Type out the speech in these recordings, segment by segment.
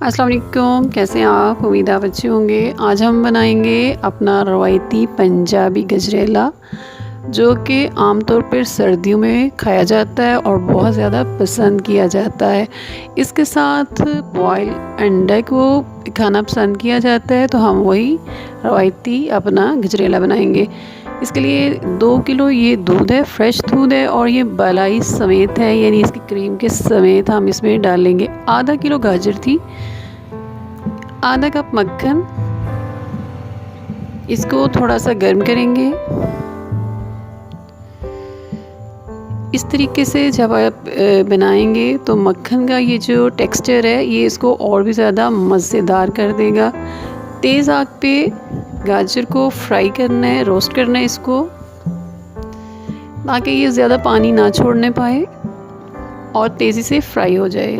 अस्सलाम वालेकुम, कैसे हैं आप? उम्मीद आप अच्छे होंगे। आज हम बनाएंगे अपना रवायती पंजाबी गजरेला, जो कि आमतौर पर सर्दियों में खाया जाता है और बहुत ज़्यादा पसंद किया जाता है। इसके साथ बॉयल अंडे को खाना पसंद किया जाता है, तो हम वही रवायती अपना गजरेला बनाएंगे। इसके लिए 2 किलो ये दूध है, फ्रेश दूध है और ये मलाई समेत है, यानी इसकी क्रीम के समेत हम इसमें डालेंगे। आधा किलो गाजर थी, आधा कप मक्खन। इसको थोड़ा सा गर्म करेंगे। इस तरीके से जब आप बनाएंगे तो मक्खन का ये जो टेक्सचर है ये इसको और भी ज़्यादा मज़ेदार कर देगा। तेज़ आग पे गाजर को फ्राई करना है, रोस्ट करना है इसको, ताकि ये ज़्यादा पानी ना छोड़ने पाए और तेज़ी से फ्राई हो जाए।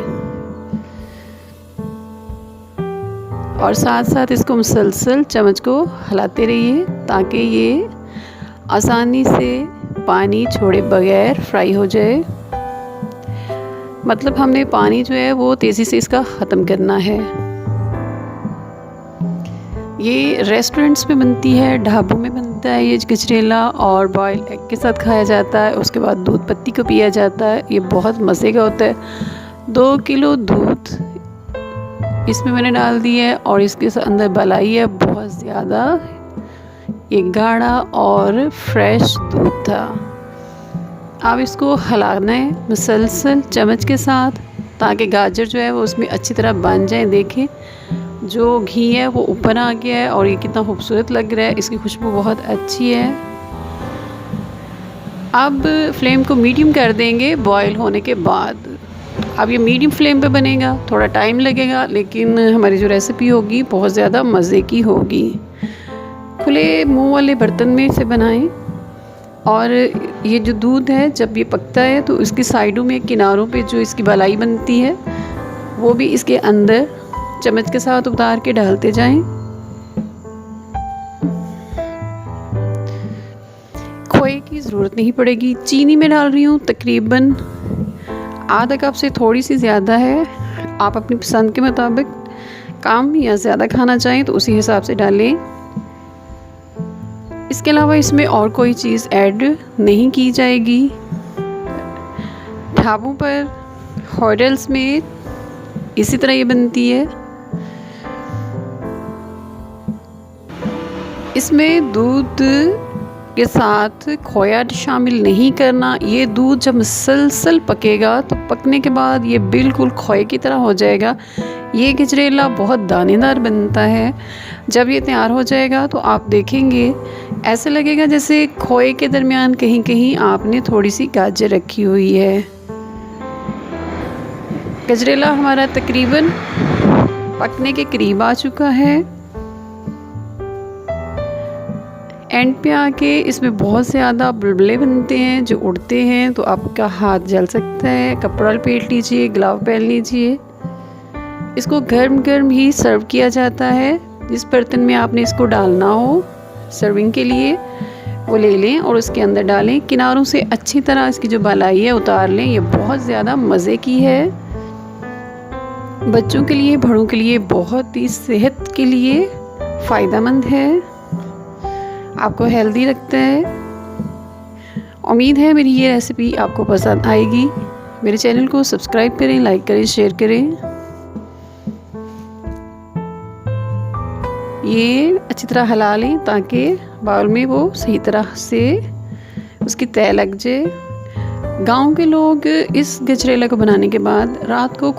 और साथ साथ इसको मुसलसल चम्मच को हिलाते रहिए ताकि ये आसानी से पानी छोड़े बगैर फ्राई हो जाए। मतलब हमने पानी जो है वो तेज़ी से इसका ख़त्म करना है। ये रेस्टोरेंट्स में बनती है, ढाबों में बनता है ये गजरेला, और बॉयल एग के साथ खाया जाता है। उसके बाद दूध पत्ती को पिया जाता है। ये बहुत मज़े का होता है। 2 किलो दूध इसमें मैंने डाल दी है और इसके अंदर मलाई है बहुत ज़्यादा। ये गाढ़ा और फ्रेश दूध था। अब इसको हिलाना है मुसलसल चम्मच के साथ, ताकि गाजर जो है वो उसमें अच्छी तरह बन जाए। देखें जो घी है वो ऊपर आ गया है और ये कितना खूबसूरत लग रहा है। इसकी खुशबू बहुत अच्छी है। अब फ्लेम को मीडियम कर देंगे बॉयल होने के बाद। अब ये मीडियम फ्लेम पे बनेगा, थोड़ा टाइम लगेगा, लेकिन हमारी जो रेसिपी होगी बहुत ज़्यादा मज़े की होगी। खुले मुंह वाले बर्तन में इसे बनाएं। और ये जो दूध है जब ये पकता है तो इसकी साइडों में किनारों पे जो इसकी मलाई बनती है वो भी इसके अंदर चम्मच के साथ उतार के डालते जाएं। खोए की ज़रूरत नहीं पड़ेगी। चीनी में डाल रही हूँ तकरीबन आधा कप से थोड़ी सी ज़्यादा है। आप अपनी पसंद के मुताबिक कम या ज़्यादा खाना चाहें तो उसी हिसाब से डालें। इसके अलावा इसमें और कोई चीज़ ऐड नहीं की जाएगी। ढाबों पर, होटल्स में इसी तरह ये बनती है। इसमें दूध के साथ खोया शामिल नहीं करना। ये दूध जब मुसलसल पकेगा तो पकने के बाद ये बिल्कुल खोए की तरह हो जाएगा। ये गजरेला बहुत दानेदार बनता है। जब ये तैयार हो जाएगा तो आप देखेंगे ऐसे लगेगा जैसे खोए के दरमियान कहीं कहीं आपने थोड़ी सी गाजर रखी हुई है। गजरेला हमारा तकरीबन पकने के करीब आ चुका है। एंड पे आके इसमें बहुत ज़्यादा बुलबुले बनते हैं जो उड़ते हैं, तो आपका हाथ जल सकता है। कपड़ा लपेट लीजिए, ग्लव पहन लीजिए। इसको गर्म गर्म ही सर्व किया जाता है। जिस बर्तन में आपने इसको डालना हो सर्विंग के लिए वो ले लें और उसके अंदर डालें। किनारों से अच्छी तरह इसकी जो मलाई है उतार लें। ये बहुत ज़्यादा मज़े की है। बच्चों के लिए, बड़ों के लिए बहुत ही सेहत के लिए फ़ायदेमंद है। आपको हेल्दी रखता है। उम्मीद है मेरी ये रेसिपी आपको पसंद आएगी। मेरे चैनल को सब्सक्राइब करें, लाइक करें, शेयर करें। ये अच्छी तरह हिला लें ताकि बाउल में वो सही तरह से उसकी तय लग जाए। गांव के लोग इस गजरेला को बनाने के बाद रात को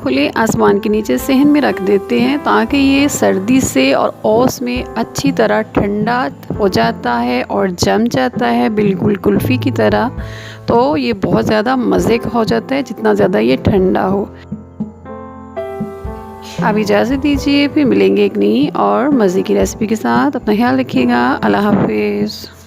खुले आसमान के नीचे सहन में रख देते हैं, ताकि ये सर्दी से और ओस में अच्छी तरह ठंडा हो जाता है और जम जाता है बिल्कुल कुल्फ़ी की तरह। तो ये बहुत ज़्यादा मज़े का हो जाता है जितना ज़्यादा ये ठंडा हो। अब इजाज़त दीजिए, फिर मिलेंगे एक नई और मज़े की रेसिपी के साथ। अपना ख्याल रखिएगा। अल्लाह हाफिज़।